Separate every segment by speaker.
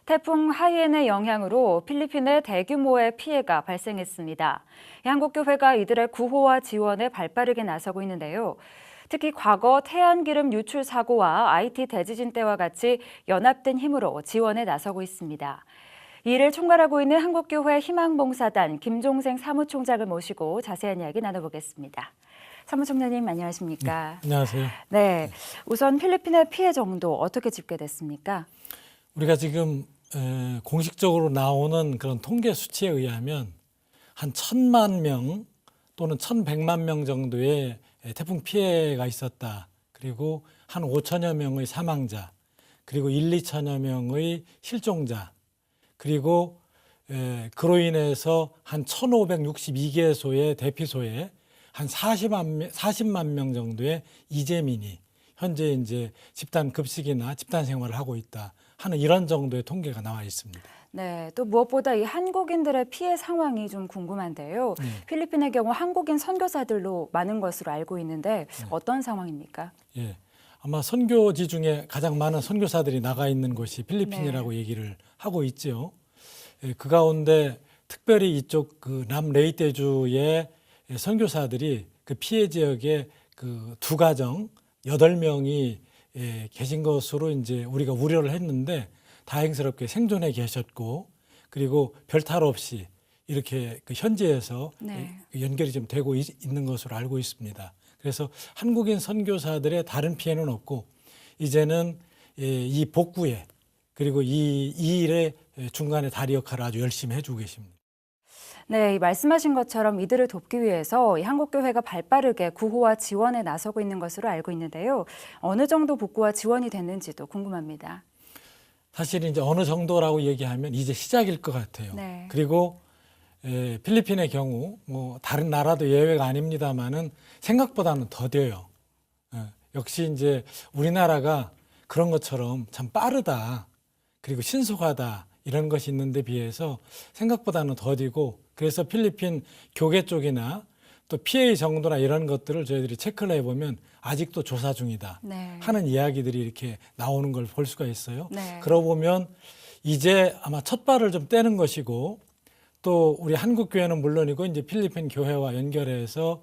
Speaker 1: 태풍 하이엔의 영향으로 필리핀에 대규모의 피해가 발생했습니다. 한국교회가 이들의 구호와 지원에 발빠르게 나서고 있는데요. 특히 과거 태안기름 유출 사고와 IT 대지진 때와 같이 연합된 힘으로 지원에 나서고 있습니다. 이를 총괄하고 있는 한국교회 희망봉사단 김종생 사무총장을 모시고 자세한 이야기 나눠보겠습니다. 사무총장님 안녕하십니까?
Speaker 2: 네, 안녕하세요.
Speaker 1: 네, 우선 필리핀의 피해 정도 어떻게 집계됐습니까?
Speaker 2: 우리가 지금 공식적으로 나오는 그런 통계 수치에 의하면 한 1,000만 명 또는 1,100만 명 정도의 태풍 피해가 있었다. 그리고 한 5천여 명의 사망자, 그리고 2천여 명의 실종자, 그리고 그로 인해서 한 1,562개소의 대피소에 한 40만 명 정도의 이재민이 현재 이제 집단 급식이나 집단 생활을 하고 있다 하는 이런 정도의 통계가 나와 있습니다.
Speaker 1: 네, 또 무엇보다 이 한국인들의 피해 상황이 좀 궁금한데요. 필리핀의 경우 한국인 선교사들로 많은 것으로 알고 있는데 어떤 상황입니까?
Speaker 2: 예, 아마 선교지 중에 가장 많은 선교사들이 나가 있는 곳이 필리핀이라고 얘기를 하고 있죠. 그 가운데 특별히 이쪽 그 남레이테주의 선교사들이 그 피해 지역에 그 두 가정 8명이 계신 것으로 이제 우리가 우려를 했는데 다행스럽게 생존해 계셨고, 그리고 별탈 없이 이렇게 그 현지에서 연결이 좀 되고 있는 것으로 알고 있습니다. 그래서 한국인 선교사들의 다른 피해는 없고 이제는 이 복구에 그리고 이 일의 중간에 다리 역할을 아주 열심히 해주고 계십니다.
Speaker 1: 네, 말씀하신 것처럼 이들을 돕기 위해서 한국교회가 발빠르게 구호와 지원에 나서고 있는 것으로 알고 있는데요. 어느 정도 복구와 지원이 됐는지도 궁금합니다.
Speaker 2: 사실 이제 어느 정도라고 얘기하면 이제 시작일 것 같아요.
Speaker 1: 네.
Speaker 2: 그리고 필리핀의 경우 뭐 다른 나라도 예외가 아닙니다만은 생각보다는 더뎌요. 역시 이제 우리나라가 그런 것처럼 참 빠르다, 그리고 신속하다 이런 것이 있는데 비해서 생각보다는 더디고, 그래서 필리핀 교계 쪽이나 또 피해의 정도나 이런 것들을 저희들이 체크를 해보면 아직도 조사 중이다 하는 이야기들이 이렇게 나오는 걸 볼 수가 있어요. 그러고 보면 이제 아마 첫 발을 좀 떼는 것이고, 또 우리 한국교회는 물론이고 이제 필리핀 교회와 연결해서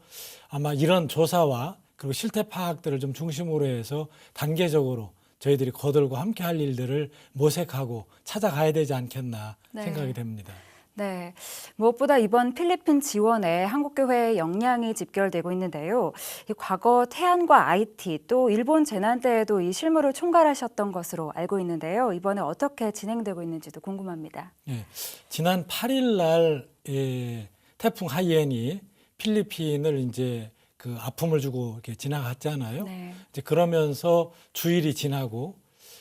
Speaker 2: 아마 이런 조사와 그리고 실태 파악들을 좀 중심으로 해서 단계적으로 저희들이 거들고 함께 할 일들을 모색하고 찾아가야 되지 않겠나 생각이 됩니다.
Speaker 1: 네, 무엇보다 이번 필리핀 지원에 한국교회의 역량이 집결되고 있는데요. 과거 태안과 IT 또 일본 재난 때에도 이 실무를 총괄하셨던 것으로 알고 있는데요. 이번에 어떻게 진행되고 있는지도 궁금합니다.
Speaker 2: 네, 지난 8일 날 태풍 하이엔이 필리핀을 이제 그 아픔을 주고 이렇게 지나갔잖아요. 이제 그러면서 주일이 지나고,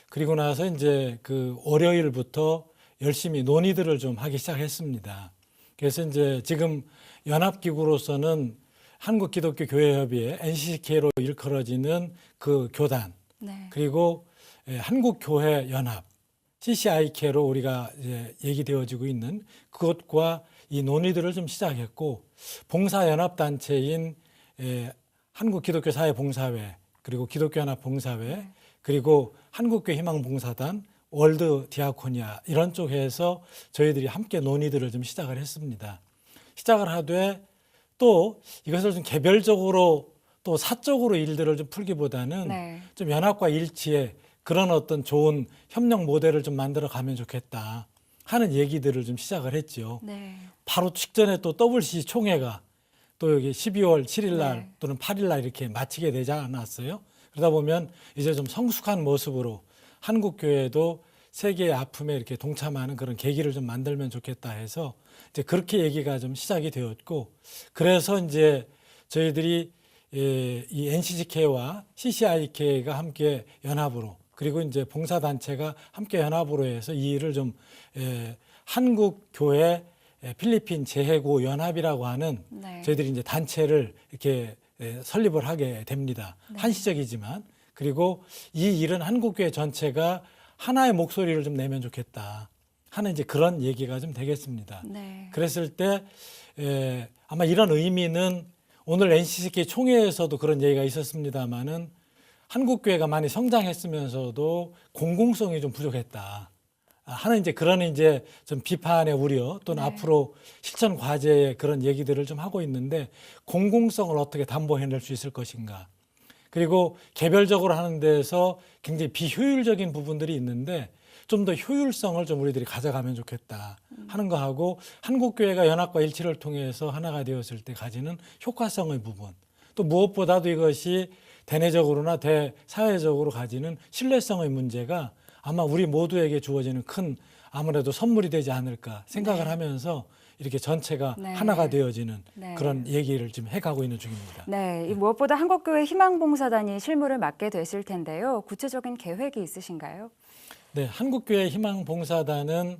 Speaker 2: 그리고 나서 이제 그 월요일부터 열심히 논의들을 좀 하기 시작했습니다. 그래서 이제 지금 연합기구로서는 한국기독교교회협의회 NCCK로 일컬어지는 그 교단, 그리고 한국교회연합 CCIK로 우리가 이제 얘기되어지고 있는 그것과 이 논의들을 좀 시작했고, 봉사연합단체인 한국기독교사회봉사회, 그리고 기독교연합봉사회, 그리고 한국교회 희망봉사단, 월드 디아코니아 이런 쪽에서 저희들이 함께 논의들을 좀 시작을 했습니다. 시작을 하되 또 이것을 좀 개별적으로 또 사적으로 일들을 좀 풀기보다는 좀 연합과 일치에 그런 어떤 좋은 협력 모델을 좀 만들어 가면 좋겠다 하는 얘기들을 좀 시작을 했죠. 바로 직전에 또 WC 총회가 또 여기 12월 7일 날 또는 8일 날 이렇게 마치게 되지 않았어요. 그러다 보면 이제 좀 성숙한 모습으로 한국교회도 세계의 아픔에 이렇게 동참하는 그런 계기를 좀 만들면 좋겠다 해서 이제 그렇게 얘기가 좀 시작이 되었고, 그래서 이제 저희들이 이 NCCK와 CCIK가 함께 연합으로, 그리고 이제 봉사단체가 함께 연합으로 해서 이 일을 좀 한국교회 필리핀 재해구 연합이라고 하는 저희들이 이제 단체를 이렇게 설립을 하게 됩니다. 한시적이지만. 그리고 이 일은 한국교회 전체가 하나의 목소리를 좀 내면 좋겠다 하는 이제 그런 얘기가 좀 되겠습니다. 그랬을 때 아마 이런 의미는 오늘 NCCK 총회에서도 그런 얘기가 있었습니다만은 한국교회가 많이 성장했으면서도 공공성이 좀 부족했다. 하는 이제 그런 이제 좀 비판의 우려 또는
Speaker 1: 네.
Speaker 2: 앞으로 실천 과제의 그런 얘기들을 좀 하고 있는데 공공성을 어떻게 담보해낼 수 있을 것인가. 그리고 개별적으로 하는 데서 굉장히 비효율적인 부분들이 있는데 좀 더 효율성을 좀 우리들이 가져가면 좋겠다 하는 거하고 한국교회가 연합과 일치를 통해서 하나가 되었을 때 가지는 효과성의 부분 또 무엇보다도 이것이 대내적으로나 대사회적으로 가지는 신뢰성의 문제가 아마 우리 모두에게 주어지는 큰 아무래도 선물이 되지 않을까 생각을 하면서 이렇게 전체가
Speaker 1: 네.
Speaker 2: 하나가 되어지는
Speaker 1: 네.
Speaker 2: 그런 얘기를 지금 해가고 있는 중입니다.
Speaker 1: 네, 이 무엇보다 한국교회 희망봉사단이 실무를 맡게 되실 텐데요. 구체적인 계획이 있으신가요?
Speaker 2: 네, 한국교회 희망봉사단은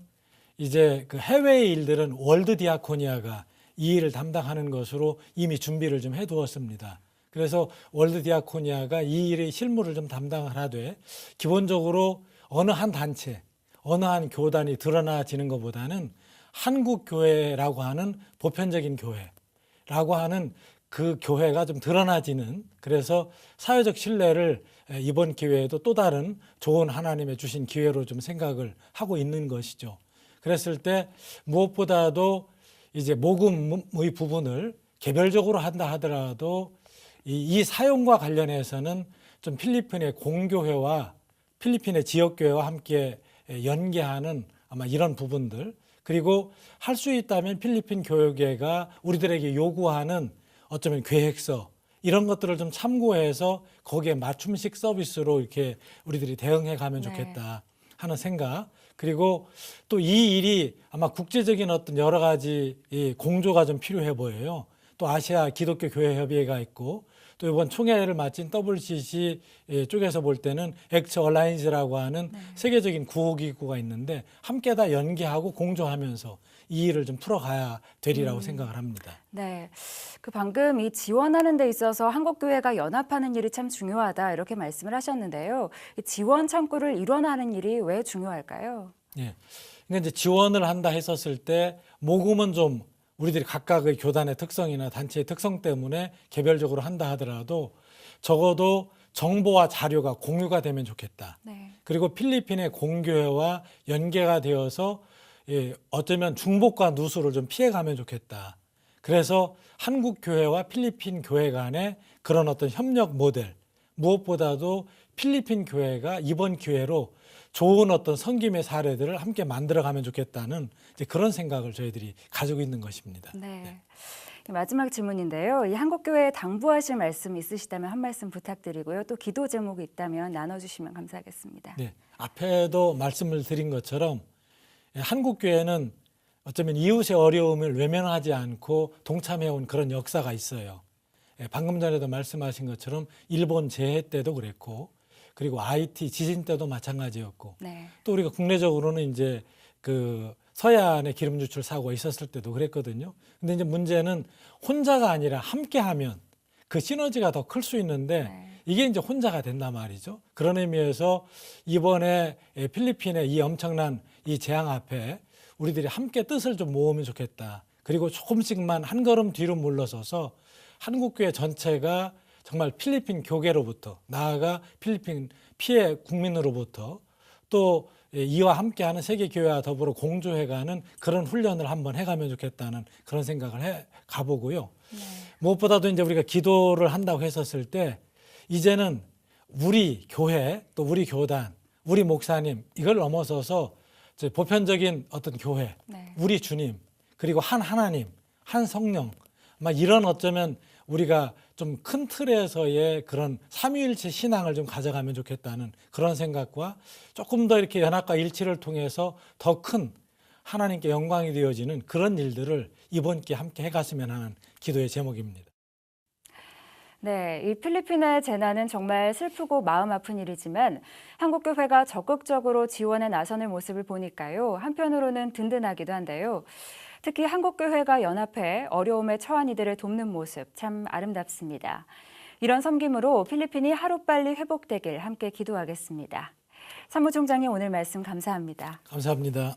Speaker 2: 이제 그 해외의 일들은 월드 디아코니아가 이 일을 담당하는 것으로 이미 준비를 좀 해두었습니다. 그래서 월드 디아코니아가 이 일의 실무를 좀 담당을 하되 기본적으로 어느 한 단체, 어느 한 교단이 드러나지는 것보다는 한국교회라고 하는 보편적인 교회라고 하는 그 교회가 좀 드러나지는 그래서 사회적 신뢰를 이번 기회에도 또 다른 좋은 하나님의 주신 기회로 좀 생각을 하고 있는 것이죠. 그랬을 때 무엇보다도 이제 모금의 부분을 개별적으로 한다 하더라도 이 사용과 관련해서는 좀 필리핀의 공교회와 필리핀의 지역교회와 함께 연계하는 아마 이런 부분들 그리고 할 수 있다면 필리핀 교육계가 우리들에게 요구하는 어쩌면 계획서 이런 것들을 좀 참고해서 거기에 맞춤식 서비스로 이렇게 우리들이 대응해 가면 좋겠다 하는 생각 그리고 또 이 일이 아마 국제적인 어떤 여러 가지 이 공조가 좀 필요해 보여요. 또 아시아 기독교 교회 협의회가 있고 또 이번 총회를 마친 WCC 쪽에서 볼 때는 액처 얼라이언스라고 하는 세계적인 구호기구가 있는데 함께 다 연계하고 공조하면서 이 일을 좀 풀어가야 되리라고 생각을 합니다.
Speaker 1: 네, 그 방금 이 지원하는 데 있어서 한국교회가 연합하는 일이 참 중요하다 이렇게 말씀을 하셨는데요. 이 지원 창구를 일원하는 일이 왜 중요할까요?
Speaker 2: 예. 그러니까 이제 지원을 한다 했었을 때 모금은 좀 우리들이 각각의 교단의 특성이나 단체의 특성 때문에 개별적으로 한다 하더라도 적어도 정보와 자료가 공유가 되면 좋겠다.
Speaker 1: 네.
Speaker 2: 그리고 필리핀의 공교회와 연계가 되어서 어쩌면 중복과 누수를 좀 피해가면 좋겠다. 그래서 한국 교회와 필리핀 교회 간의 그런 어떤 협력 모델 무엇보다도 필리핀 교회가 이번 기회로 좋은 어떤 섬김의 사례들을 함께 만들어가면 좋겠다는 이제 그런 생각을 저희들이 가지고 있는 것입니다.
Speaker 1: 네. 마지막 질문인데요. 이 한국교회에 당부하실 말씀 있으시다면 한 말씀 부탁드리고요. 또 기도 제목이 있다면 나눠주시면 감사하겠습니다.
Speaker 2: 네, 앞에도 말씀을 드린 것처럼 한국교회는 어쩌면 이웃의 어려움을 외면하지 않고 동참해온 그런 역사가 있어요. 방금 전에도 말씀하신 것처럼 일본 재해 때도 그랬고 그리고 IT 지진 때도 마찬가지였고
Speaker 1: 네.
Speaker 2: 또 우리가 국내적으로는 이제 그 서해안에 기름 유출 사고가 있었을 때도 그랬거든요. 근데 이제 문제는 혼자가 아니라 함께하면 그 시너지가 더 클 수 있는데 이게 이제 혼자가 된단 말이죠. 그런 의미에서 이번에 필리핀의 이 엄청난 이 재앙 앞에 우리들이 함께 뜻을 좀 모으면 좋겠다. 그리고 조금씩만 한 걸음 뒤로 물러서서 한국교회 전체가 정말 필리핀 교계로부터 나아가 필리핀 피해 국민으로부터 또 이와 함께하는 세계교회와 더불어 공조해가는 그런 훈련을 한번 해가면 좋겠다는 그런 생각을 해 가보고요. 무엇보다도 이제 우리가 기도를 한다고 했었을 때 이제는 우리 교회 또 우리 교단, 우리 목사님 이걸 넘어서서 이제 보편적인 어떤 교회, 우리 주님 그리고 한 하나님, 한 성령 막 이런 어쩌면 우리가 좀 큰 틀에서의 그런 삼위일체 신앙을 좀 가져가면 좋겠다는 그런 생각과 조금 더 이렇게 연합과 일치를 통해서 더 큰 하나님께 영광이 되어지는 그런 일들을 이번 기회에 함께 해갔으면 하는 기도의 제목입니다.
Speaker 1: 네, 이 필리핀의 재난은 정말 슬프고 마음 아픈 일이지만 한국교회가 적극적으로 지원에 나서는 모습을 보니까요. 한편으로는 든든하기도 한데요. 특히 한국교회가 연합해 어려움에 처한 이들을 돕는 모습 참 아름답습니다. 이런 섬김으로 필리핀이 하루빨리 회복되길 함께 기도하겠습니다. 사무총장님 오늘 말씀 감사합니다.
Speaker 2: 감사합니다.